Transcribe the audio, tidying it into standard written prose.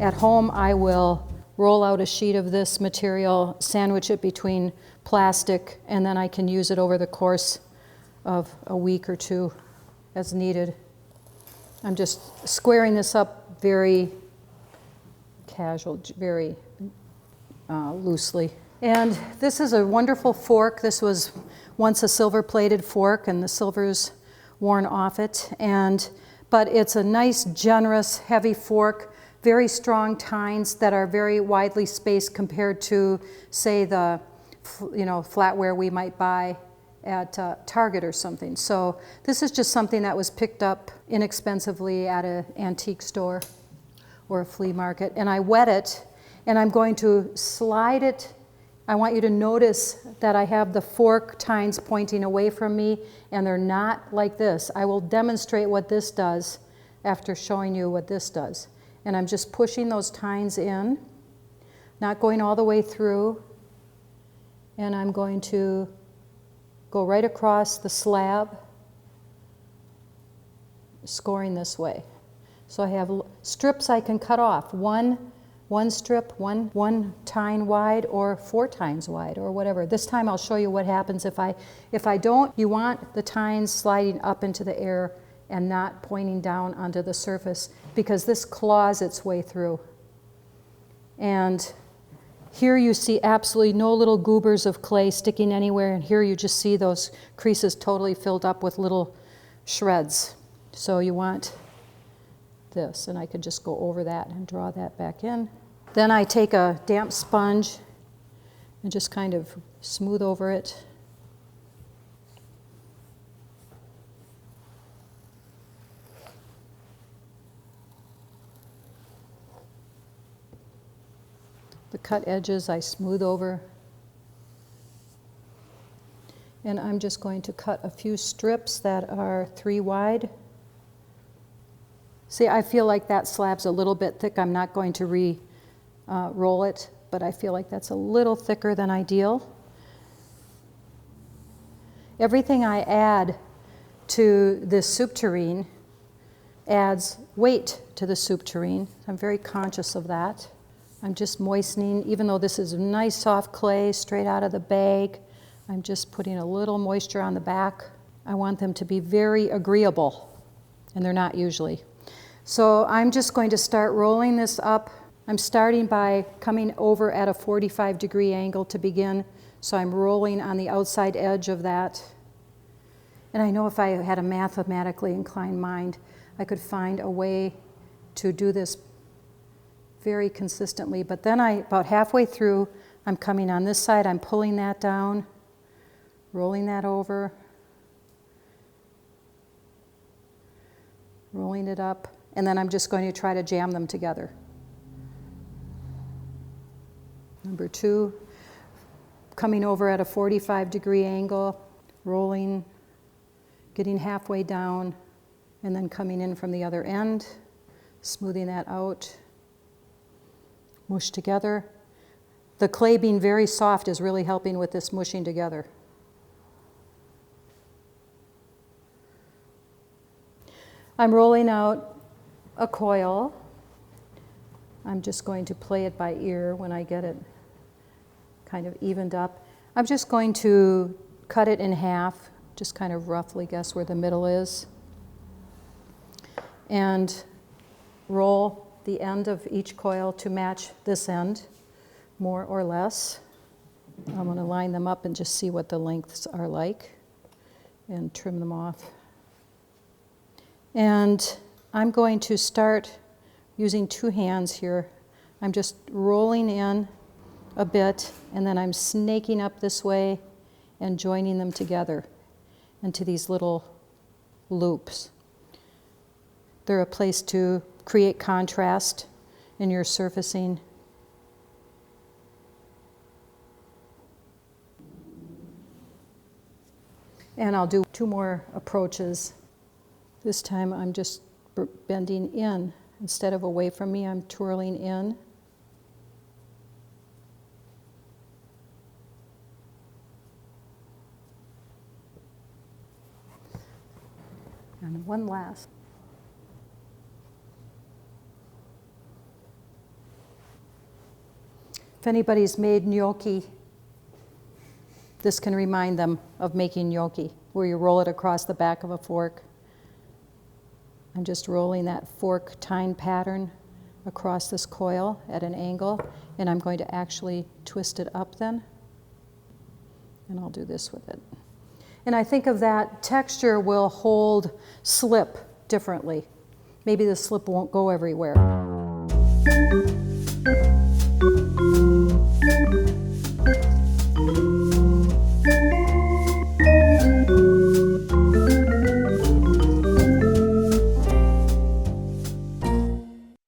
At home, I will roll out a sheet of this material, sandwich it between plastic, and then I can use it over the course of a week or two as needed. I'm just squaring this up very casual, very loosely. And this is a wonderful fork. This was once a silver-plated fork, and the silver's worn off it. But it's a nice, generous, heavy fork, very strong tines that are very widely spaced compared to, say, the flatware we might buy at Target or something. So this is just something that was picked up inexpensively at an antique store or a flea market. And I wet it, and I'm going to slide it. I want you to notice that I have the fork tines pointing away from me, and they're not like this. I will demonstrate what this does after showing you what this does. And I'm just pushing those tines in, not going all the way through, and I'm going to go right across the slab, scoring this way. So I have strips I can cut off, one strip, one tine wide, or 4 tines wide, or whatever. This time I'll show you what happens if I don't. You want the tines sliding up into the air and not pointing down onto the surface, because this claws its way through. And here you see absolutely no little goobers of clay sticking anywhere, and here you just see those creases totally filled up with little shreds. So you want this, and I could just go over that and draw that back in. Then I take a damp sponge and just kind of smooth over it. The cut edges I smooth over. And I'm just going to cut a few strips that are 3 wide. See, I feel like that slab's a little bit thick. I'm not going to roll it, but I feel like that's a little thicker than ideal. Everything I add to this soup tureen adds weight to the soup tureen. I'm very conscious of that. I'm just moistening, even though this is nice soft clay straight out of the bag, I'm just putting a little moisture on the back. I want them to be very agreeable, and they're not usually. So I'm just going to start rolling this up. I'm starting by coming over at a 45-degree angle to begin, so I'm rolling on the outside edge of that. And I know if I had a mathematically inclined mind, I could find a way to do this very consistently, but then about halfway through, I'm coming on this side, I'm pulling that down, rolling that over, rolling it up, and then I'm just going to try to jam them together. Number 2, coming over at a 45-degree angle, rolling, getting halfway down, and then coming in from the other end, smoothing that out. Mush together. The clay being very soft is really helping with this mushing together. I'm rolling out a coil. I'm just going to play it by ear when I get it kind of evened up. I'm just going to cut it in half, just kind of roughly guess where the middle is, and roll the end of each coil to match this end, more or less. I'm going to line them up and just see what the lengths are like and trim them off. And I'm going to start using 2 hands here. I'm just rolling in a bit, and then I'm snaking up this way and joining them together into these little loops. They're a place to create contrast in your surfacing. And I'll do 2 more approaches. This time I'm just bending in. Instead of away from me, I'm twirling in. And one last. If anybody's made gnocchi, this can remind them of making gnocchi, where you roll it across the back of a fork. I'm just rolling that fork tine pattern across this coil at an angle, and I'm going to actually twist it up then. And I'll do this with it. And I think of that texture will hold slip differently. Maybe the slip won't go everywhere.